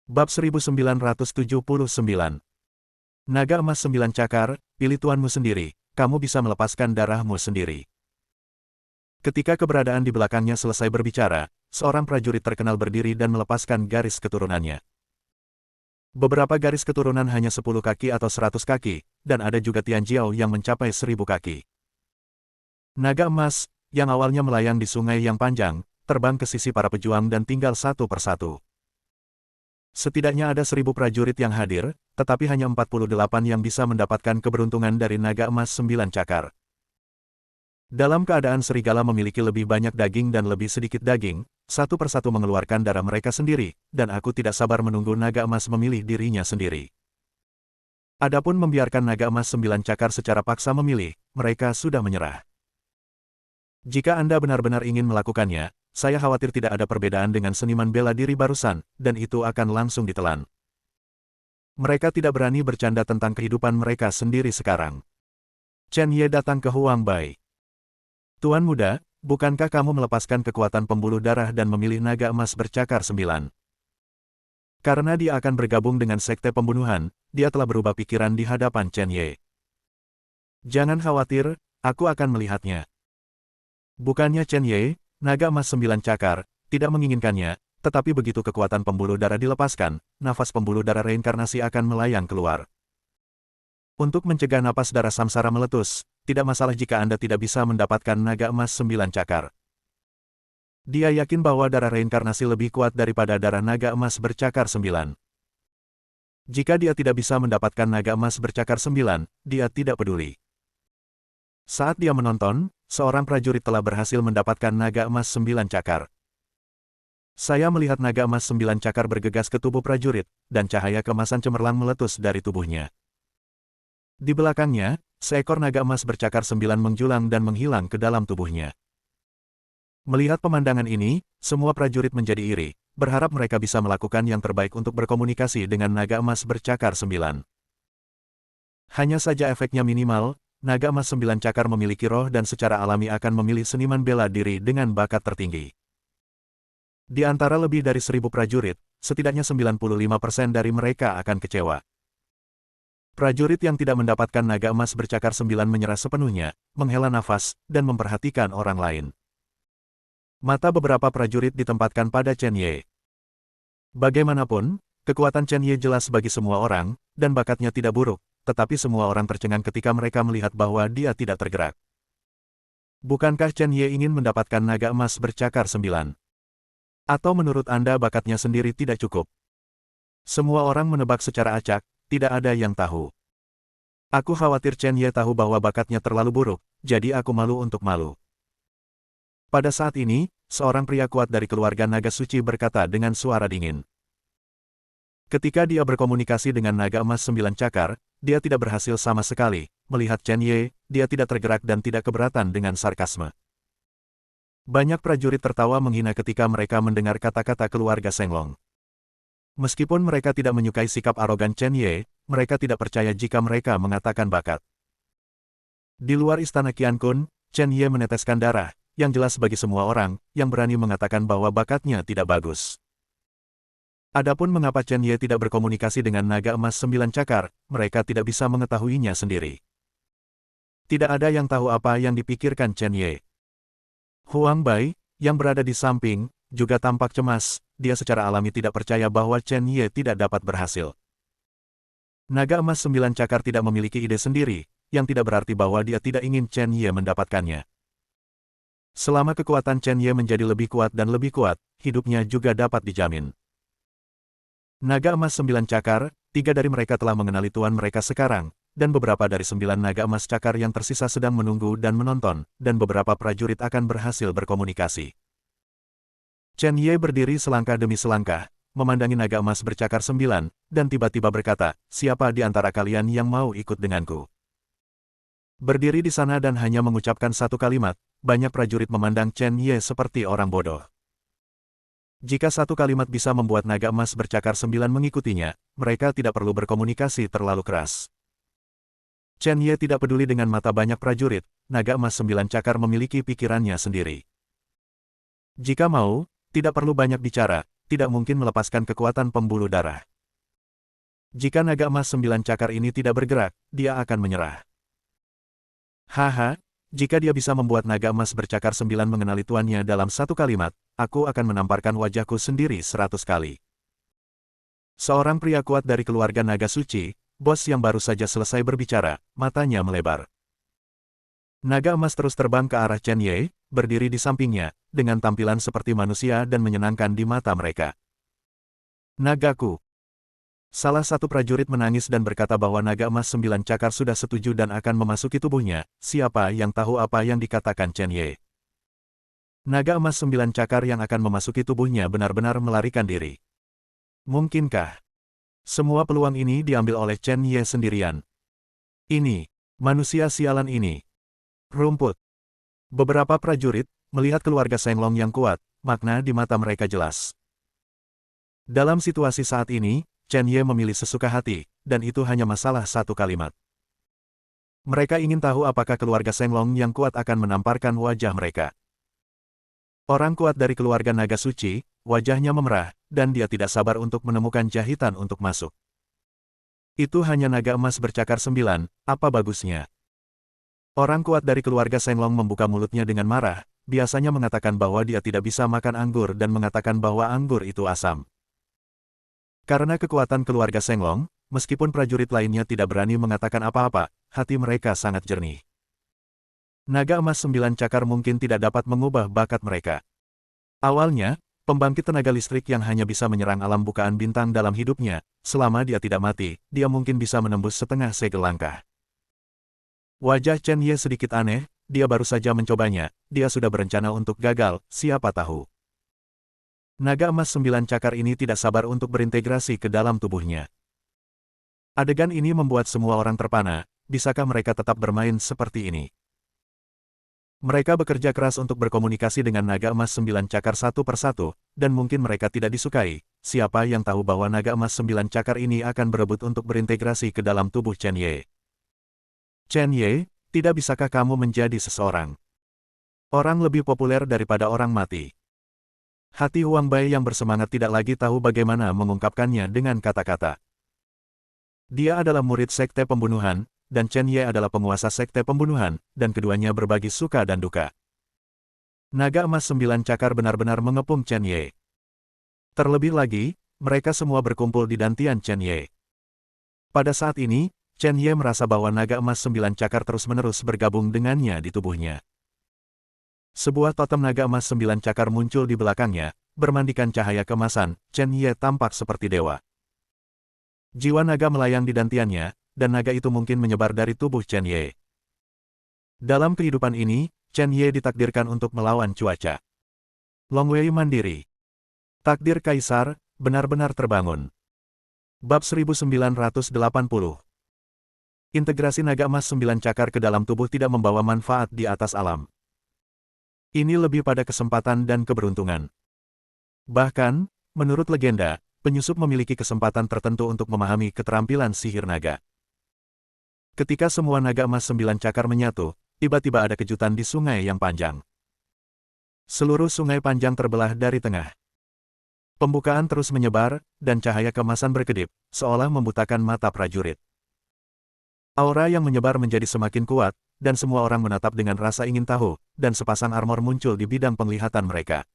Bab 1979. Naga emas 9 cakar, pilih tuanmu sendiri, kamu bisa melepaskan darahmu sendiri. Ketika keberadaan di belakangnya selesai berbicara, seorang prajurit terkenal berdiri dan melepaskan garis keturunannya. Beberapa garis keturunan hanya 10 kaki atau 100 kaki, dan ada juga Tianjiao yang mencapai 1000 kaki. Naga emas, yang awalnya melayang di sungai yang panjang, terbang ke sisi para pejuang dan tinggal satu persatu. Setidaknya ada 1000 prajurit yang hadir, tetapi hanya 48 yang bisa mendapatkan keberuntungan dari naga emas 9 cakar. Dalam keadaan serigala memiliki lebih banyak daging dan lebih sedikit daging, satu persatu mengeluarkan darah mereka sendiri, dan aku tidak sabar menunggu naga emas memilih dirinya sendiri. Adapun membiarkan naga emas 9 cakar secara paksa memilih, mereka sudah menyerah. Jika Anda benar-benar ingin melakukannya, saya khawatir tidak ada perbedaan dengan seniman bela diri barusan, dan itu akan langsung ditelan. Mereka tidak berani bercanda tentang kehidupan mereka sendiri sekarang. Chen Ye datang ke Huang Bai. Tuan muda, bukankah kamu melepaskan kekuatan pembuluh darah dan memilih naga emas bercakar 9? Karena dia akan bergabung dengan sekte pembunuhan, dia telah berubah pikiran di hadapan Chen Ye. Jangan khawatir, aku akan melihatnya. Bukannya Chen Ye, naga emas 9 cakar, tidak menginginkannya, tetapi begitu kekuatan pembuluh darah dilepaskan, nafas pembuluh darah reinkarnasi akan melayang keluar. Untuk mencegah napas darah samsara meletus, tidak masalah jika Anda tidak bisa mendapatkan naga emas 9 cakar. Dia yakin bahwa darah reinkarnasi lebih kuat daripada darah naga emas bercakar 9. Jika dia tidak bisa mendapatkan naga emas bercakar 9, dia tidak peduli. Saat dia menonton, seorang prajurit telah berhasil mendapatkan naga emas 9 cakar. Saya melihat naga emas 9 cakar bergegas ke tubuh prajurit, dan cahaya kemasan cemerlang meletus dari tubuhnya. Di belakangnya, seekor naga emas bercakar 9 menjulang dan menghilang ke dalam tubuhnya. Melihat pemandangan ini, semua prajurit menjadi iri, berharap mereka bisa melakukan yang terbaik untuk berkomunikasi dengan naga emas bercakar 9. Hanya saja efeknya minimal. Naga emas 9 cakar memiliki roh dan secara alami akan memilih seniman bela diri dengan bakat tertinggi. Di antara lebih dari 1000 prajurit, setidaknya 95% dari mereka akan kecewa. Prajurit yang tidak mendapatkan naga emas bercakar 9 menyerah sepenuhnya, menghela nafas, dan memperhatikan orang lain. Mata beberapa prajurit ditempatkan pada Chen Ye. Bagaimanapun, kekuatan Chen Ye jelas bagi semua orang, dan bakatnya tidak buruk. Tetapi semua orang tercengang ketika mereka melihat bahwa dia tidak tergerak. Bukankah Chen Ye ingin mendapatkan naga emas bercakar 9? Atau menurut Anda bakatnya sendiri tidak cukup? Semua orang menebak secara acak, tidak ada yang tahu. Aku khawatir Chen Ye tahu bahwa bakatnya terlalu buruk, jadi aku malu untuk malu. Pada saat ini, seorang pria kuat dari keluarga naga suci berkata dengan suara dingin. Ketika dia berkomunikasi dengan naga emas 9 cakar, dia tidak berhasil sama sekali. Melihat Chen Ye, dia tidak tergerak dan tidak keberatan dengan sarkasme. Banyak prajurit tertawa menghina ketika mereka mendengar kata-kata keluarga Senglong. Meskipun mereka tidak menyukai sikap arogan Chen Ye, mereka tidak percaya jika mereka mengatakan bakat. Di luar istana Qiankun, Chen Ye meneteskan darah, yang jelas bagi semua orang, yang berani mengatakan bahwa bakatnya tidak bagus. Adapun mengapa Chen Ye tidak berkomunikasi dengan naga emas 9 cakar, mereka tidak bisa mengetahuinya sendiri. Tidak ada yang tahu apa yang dipikirkan Chen Ye. Huang Bai, yang berada di samping, juga tampak cemas, dia secara alami tidak percaya bahwa Chen Ye tidak dapat berhasil. Naga emas 9 cakar tidak memiliki ide sendiri, yang tidak berarti bahwa dia tidak ingin Chen Ye mendapatkannya. Selama kekuatan Chen Ye menjadi lebih kuat dan lebih kuat, hidupnya juga dapat dijamin. Naga emas 9 cakar, 3 dari mereka telah mengenali tuan mereka sekarang, dan beberapa dari 9 naga emas cakar yang tersisa sedang menunggu dan menonton, dan beberapa prajurit akan berhasil berkomunikasi. Chen Ye berdiri selangkah demi selangkah, memandangi naga emas bercakar 9, dan tiba-tiba berkata, siapa di antara kalian yang mau ikut denganku? Berdiri di sana dan hanya mengucapkan satu kalimat, banyak prajurit memandang Chen Ye seperti orang bodoh. Jika satu kalimat bisa membuat naga emas bercakar 9 mengikutinya, mereka tidak perlu berkomunikasi terlalu keras. Chen Ye tidak peduli dengan mata banyak prajurit, naga emas 9 cakar memiliki pikirannya sendiri. Jika mau, tidak perlu banyak bicara, tidak mungkin melepaskan kekuatan pembuluh darah. Jika naga emas 9 cakar ini tidak bergerak, dia akan menyerah. Haha, jika dia bisa membuat naga emas bercakar 9 mengenali tuannya dalam satu kalimat, aku akan menamparkan wajahku sendiri 100 kali. Seorang pria kuat dari keluarga naga suci, bos yang baru saja selesai berbicara, matanya melebar. Naga emas terus terbang ke arah Chen Ye, berdiri di sampingnya, dengan tampilan seperti manusia dan menyenangkan di mata mereka. Nagaku. Salah satu prajurit menangis dan berkata bahwa naga emas 9 cakar sudah setuju dan akan memasuki tubuhnya, siapa yang tahu apa yang dikatakan Chen Ye. Naga emas 9 cakar yang akan memasuki tubuhnya benar-benar melarikan diri. Mungkinkah semua peluang ini diambil oleh Chen Ye sendirian? Ini, manusia sialan ini. Rumput. Beberapa prajurit, melihat keluarga Shenglong yang kuat, makna di mata mereka jelas. Dalam situasi saat ini, Chen Ye memilih sesuka hati, dan itu hanya masalah satu kalimat. Mereka ingin tahu apakah keluarga Shenglong yang kuat akan menamparkan wajah mereka. Orang kuat dari keluarga naga suci, wajahnya memerah, dan dia tidak sabar untuk menemukan jahitan untuk masuk. Itu hanya naga emas bercakar 9, apa bagusnya? Orang kuat dari keluarga Shenglong membuka mulutnya dengan marah, biasanya mengatakan bahwa dia tidak bisa makan anggur dan mengatakan bahwa anggur itu asam. Karena kekuatan keluarga Shenglong, meskipun prajurit lainnya tidak berani mengatakan apa-apa, hati mereka sangat jernih. Naga emas 9 cakar mungkin tidak dapat mengubah bakat mereka. Awalnya, pembangkit tenaga listrik yang hanya bisa menyerang alam bukaan bintang dalam hidupnya, selama dia tidak mati, dia mungkin bisa menembus setengah segel langkah. Wajah Chen Ye sedikit aneh, dia baru saja mencobanya, dia sudah berencana untuk gagal, siapa tahu. Naga emas 9 cakar ini tidak sabar untuk berintegrasi ke dalam tubuhnya. Adegan ini membuat semua orang terpana, bisakah mereka tetap bermain seperti ini? Mereka bekerja keras untuk berkomunikasi dengan naga emas 9 cakar satu persatu, dan mungkin mereka tidak disukai, siapa yang tahu bahwa naga emas 9 cakar ini akan berebut untuk berintegrasi ke dalam tubuh Chen Ye. Chen Ye, tidak bisakah kamu menjadi seseorang? Orang lebih populer daripada orang mati. Hati Huang Bai yang bersemangat tidak lagi tahu bagaimana mengungkapkannya dengan kata-kata. Dia adalah murid sekte pembunuhan, dan Chen Ye adalah penguasa sekte pembunuhan, dan keduanya berbagi suka dan duka. Naga emas 9 cakar benar-benar mengepung Chen Ye. Terlebih lagi, mereka semua berkumpul di dantian Chen Ye. Pada saat ini, Chen Ye merasa bahwa naga emas 9 cakar terus-menerus bergabung dengannya di tubuhnya. Sebuah totem naga emas 9 cakar muncul di belakangnya, bermandikan cahaya kemasan, Chen Ye tampak seperti dewa. Jiwa naga melayang di dantiannya, dan naga itu mungkin menyebar dari tubuh Chen Ye. Dalam kehidupan ini, Chen Ye ditakdirkan untuk melawan cuaca. Long Wei mandiri. Takdir Kaisar, benar-benar terbangun. Bab 1980. Integrasi naga emas 9 cakar ke dalam tubuh tidak membawa manfaat di atas alam. Ini lebih pada kesempatan dan keberuntungan. Bahkan, menurut legenda, penyusup memiliki kesempatan tertentu untuk memahami keterampilan sihir naga. Ketika semua naga emas 9 cakar menyatu, tiba-tiba ada kejutan di sungai yang panjang. Seluruh sungai panjang terbelah dari tengah. Pembukaan terus menyebar, dan cahaya kemasan berkedip, seolah membutakan mata prajurit. Aura yang menyebar menjadi semakin kuat, dan semua orang menatap dengan rasa ingin tahu, dan sepasang armor muncul di bidang penglihatan mereka.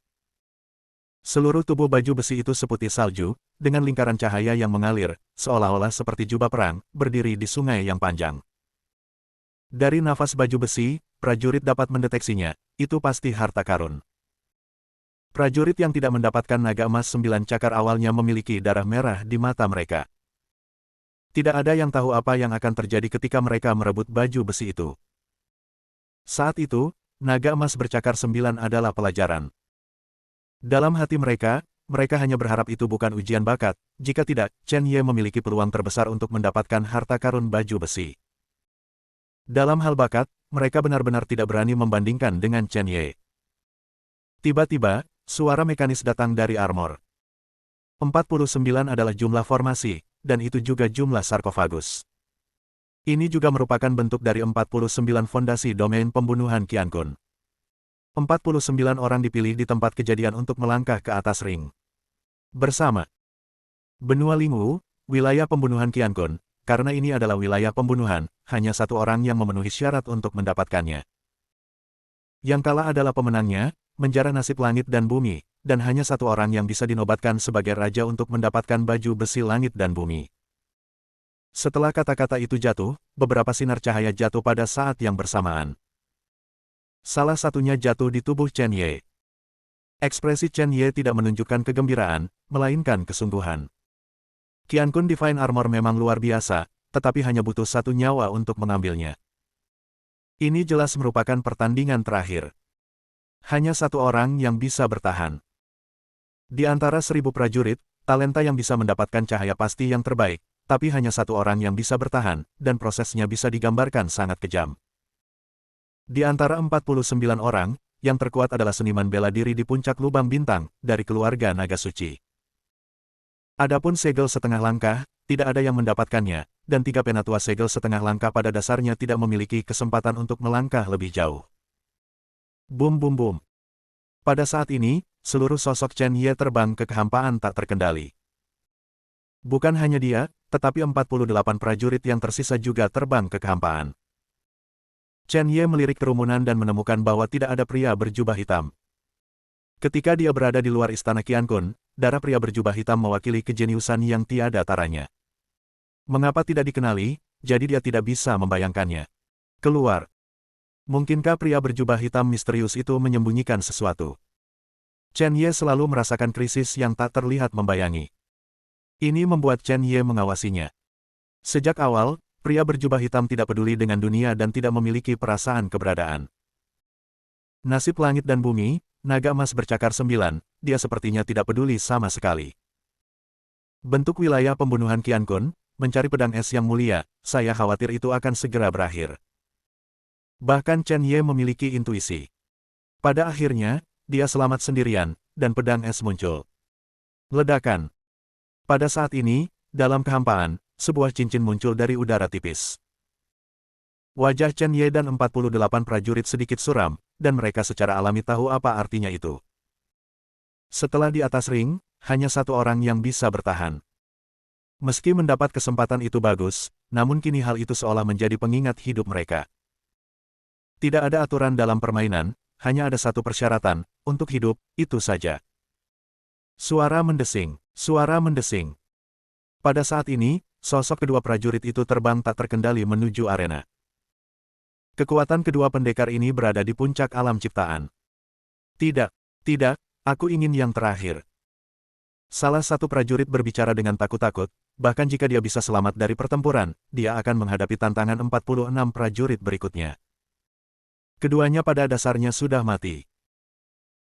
Seluruh tubuh baju besi itu seputih salju, dengan lingkaran cahaya yang mengalir, seolah-olah seperti jubah perang, berdiri di sungai yang panjang. Dari nafas baju besi, prajurit dapat mendeteksinya, itu pasti harta karun. Prajurit yang tidak mendapatkan naga emas 9 cakar awalnya memiliki darah merah di mata mereka. Tidak ada yang tahu apa yang akan terjadi ketika mereka merebut baju besi itu. Saat itu, naga emas bercakar 9 adalah pelajaran. Dalam hati mereka, mereka hanya berharap itu bukan ujian bakat, jika tidak, Chen Ye memiliki peluang terbesar untuk mendapatkan harta karun baju besi. Dalam hal bakat, mereka benar-benar tidak berani membandingkan dengan Chen Ye. Tiba-tiba, suara mekanis datang dari armor. 49 adalah jumlah formasi, dan itu juga jumlah sarkofagus. Ini juga merupakan bentuk dari 49 fondasi domain pembunuhan Qiankun. 49 orang dipilih di tempat kejadian untuk melangkah ke atas ring. Bersama benua Lingwu, wilayah pembunuhan Qiankun, karena ini adalah wilayah pembunuhan, hanya satu orang yang memenuhi syarat untuk mendapatkannya. Yang kalah adalah pemenangnya, menjara nasib langit dan bumi, dan hanya satu orang yang bisa dinobatkan sebagai raja untuk mendapatkan baju besi langit dan bumi. Setelah kata-kata itu jatuh, beberapa sinar cahaya jatuh pada saat yang bersamaan. Salah satunya jatuh di tubuh Chen Ye. Ekspresi Chen Ye tidak menunjukkan kegembiraan, melainkan kesungguhan. Qiankun Divine Armor memang luar biasa, tetapi hanya butuh satu nyawa untuk mengambilnya. Ini jelas merupakan pertandingan terakhir. Hanya satu orang yang bisa bertahan. Di antara 1000 prajurit, talenta yang bisa mendapatkan cahaya pasti yang terbaik, tapi hanya satu orang yang bisa bertahan, dan prosesnya bisa digambarkan sangat kejam. Di antara 49 orang, yang terkuat adalah seniman bela diri di puncak lubang bintang, dari keluarga naga suci. Adapun segel setengah langkah, tidak ada yang mendapatkannya, dan 3 penatua segel setengah langkah pada dasarnya tidak memiliki kesempatan untuk melangkah lebih jauh. Bum bum bum. Pada saat ini, seluruh sosok Chen Ye terbang ke kehampaan tak terkendali. Bukan hanya dia, tetapi 48 prajurit yang tersisa juga terbang ke kehampaan. Chen Ye melirik kerumunan dan menemukan bahwa tidak ada pria berjubah hitam. Ketika dia berada di luar istana Qiankun, darah pria berjubah hitam mewakili kejeniusan yang tiada taranya. Mengapa tidak dikenali, jadi dia tidak bisa membayangkannya. Keluar. Mungkinkah pria berjubah hitam misterius itu menyembunyikan sesuatu? Chen Ye selalu merasakan krisis yang tak terlihat membayangi. Ini membuat Chen Ye mengawasinya. Sejak awal, pria berjubah hitam tidak peduli dengan dunia dan tidak memiliki perasaan keberadaan. Nasib langit dan bumi, naga emas bercakar 9, dia sepertinya tidak peduli sama sekali. Bentuk wilayah pembunuhan Qiankun, mencari pedang es yang mulia, saya khawatir itu akan segera berakhir. Bahkan Chen Ye memiliki intuisi. Pada akhirnya, dia selamat sendirian, dan pedang es muncul. Ledakan. Pada saat ini, dalam kehampaan, sebuah cincin muncul dari udara tipis. Wajah Chen Ye dan 48 prajurit sedikit suram, dan mereka secara alami tahu apa artinya itu. Setelah di atas ring, hanya satu orang yang bisa bertahan. Meski mendapat kesempatan itu bagus, namun kini hal itu seolah menjadi pengingat hidup mereka. Tidak ada aturan dalam permainan, hanya ada satu persyaratan, untuk hidup, itu saja. Suara mendesing, suara mendesing. Pada saat ini, sosok kedua prajurit itu terbang tak terkendali menuju arena. Kekuatan kedua pendekar ini berada di puncak alam ciptaan. Tidak, tidak, aku ingin yang terakhir. Salah satu prajurit berbicara dengan takut-takut, bahkan jika dia bisa selamat dari pertempuran, dia akan menghadapi tantangan 46 prajurit berikutnya. Keduanya pada dasarnya sudah mati.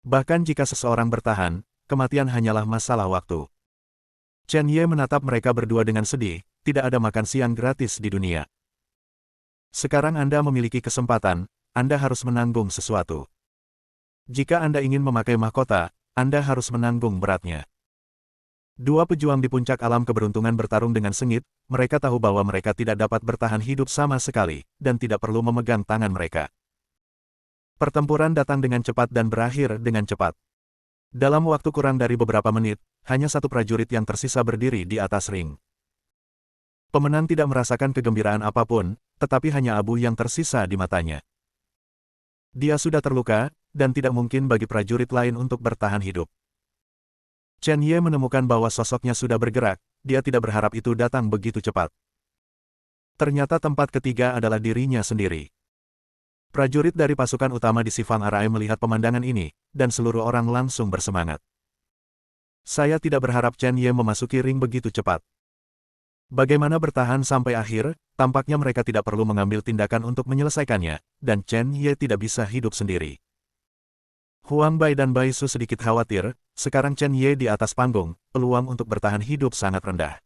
Bahkan jika seseorang bertahan, kematian hanyalah masalah waktu. Chen Ye menatap mereka berdua dengan sedih, tidak ada makan siang gratis di dunia. Sekarang Anda memiliki kesempatan, Anda harus menanggung sesuatu. Jika Anda ingin memakai mahkota, Anda harus menanggung beratnya. Dua pejuang di puncak alam keberuntungan bertarung dengan sengit, mereka tahu bahwa mereka tidak dapat bertahan hidup sama sekali, dan tidak perlu memegang tangan mereka. Pertempuran datang dengan cepat dan berakhir dengan cepat. Dalam waktu kurang dari beberapa menit, hanya satu prajurit yang tersisa berdiri di atas ring. Pemenang tidak merasakan kegembiraan apapun, tetapi hanya abu yang tersisa di matanya. Dia sudah terluka, dan tidak mungkin bagi prajurit lain untuk bertahan hidup. Chen Ye menemukan bahwa sosoknya sudah bergerak, dia tidak berharap itu datang begitu cepat. Ternyata tempat ketiga adalah dirinya sendiri. Prajurit dari pasukan utama di Sifang Arai melihat pemandangan ini, dan seluruh orang langsung bersemangat. Saya tidak berharap Chen Ye memasuki ring begitu cepat. Bagaimana bertahan sampai akhir, tampaknya mereka tidak perlu mengambil tindakan untuk menyelesaikannya, dan Chen Ye tidak bisa hidup sendiri. Huang Bai dan Bai Su sedikit khawatir, sekarang Chen Ye di atas panggung, peluang untuk bertahan hidup sangat rendah.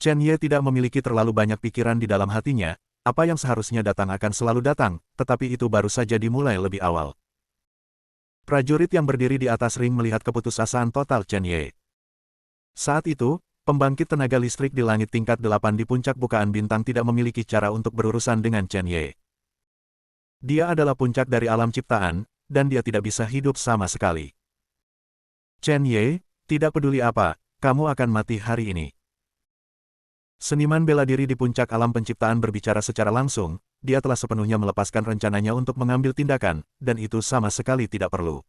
Chen Ye tidak memiliki terlalu banyak pikiran di dalam hatinya, apa yang seharusnya datang akan selalu datang, tetapi itu baru saja dimulai lebih awal. Prajurit yang berdiri di atas ring melihat keputusasaan total Chen Ye. Saat itu, pembangkit tenaga listrik di langit tingkat 8 di puncak bukaan bintang tidak memiliki cara untuk berurusan dengan Chen Ye. Dia adalah puncak dari alam ciptaan, dan dia tidak bisa hidup sama sekali. Chen Ye, Tidak peduli apa, kamu akan mati hari ini. Seniman bela diri di puncak alam penciptaan berbicara secara langsung, dia telah sepenuhnya melepaskan rencananya untuk mengambil tindakan, dan itu sama sekali tidak perlu.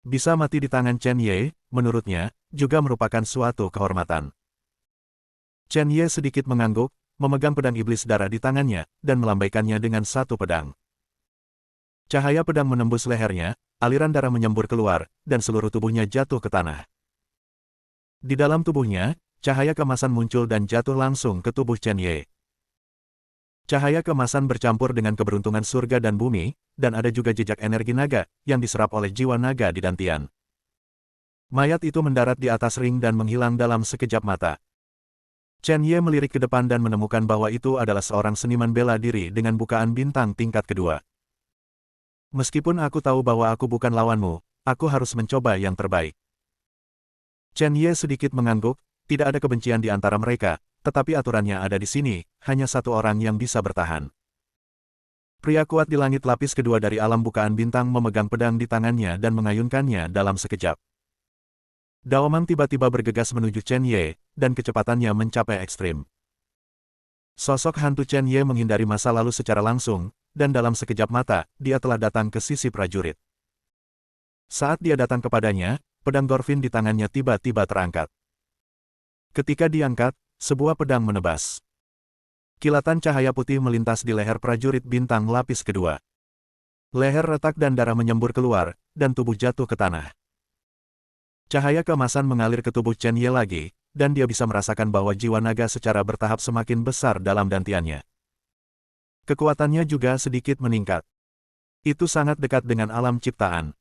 Bisa mati di tangan Chen Ye, menurutnya, juga merupakan suatu kehormatan. Chen Ye sedikit mengangguk, memegang pedang iblis darah di tangannya, dan melambaikannya dengan satu pedang. Cahaya pedang menembus lehernya, aliran darah menyembur keluar, dan seluruh tubuhnya jatuh ke tanah. Di dalam tubuhnya, cahaya keemasan muncul dan jatuh langsung ke tubuh Chen Ye. Cahaya keemasan bercampur dengan keberuntungan surga dan bumi, dan ada juga jejak energi naga, yang diserap oleh jiwa naga di dantian. Mayat itu mendarat di atas ring dan menghilang dalam sekejap mata. Chen Ye melirik ke depan dan menemukan bahwa itu adalah seorang seniman bela diri dengan bukaan bintang tingkat kedua. Meskipun aku tahu bahwa aku bukan lawanmu, aku harus mencoba yang terbaik. Chen Ye sedikit mengangguk, tidak ada kebencian di antara mereka, tetapi aturannya ada di sini, hanya satu orang yang bisa bertahan. Pria kuat di langit lapis kedua dari alam bukaan bintang memegang pedang di tangannya dan mengayunkannya dalam sekejap. Daomang tiba-tiba bergegas menuju Chen Ye, dan kecepatannya mencapai ekstrim. Sosok hantu Chen Ye menghindari masa lalu secara langsung, dan dalam sekejap mata, dia telah datang ke sisi prajurit. Saat dia datang kepadanya, pedang Gorfin di tangannya tiba-tiba terangkat. Ketika diangkat, sebuah pedang menebas. Kilatan cahaya putih melintas di leher prajurit bintang lapis kedua. Leher retak dan darah menyembur keluar, dan tubuh jatuh ke tanah. Cahaya keemasan mengalir ke tubuh Chen Ye lagi, dan dia bisa merasakan bahwa jiwa naga secara bertahap semakin besar dalam dantiannya. Kekuatannya juga sedikit meningkat. Itu sangat dekat dengan alam ciptaan.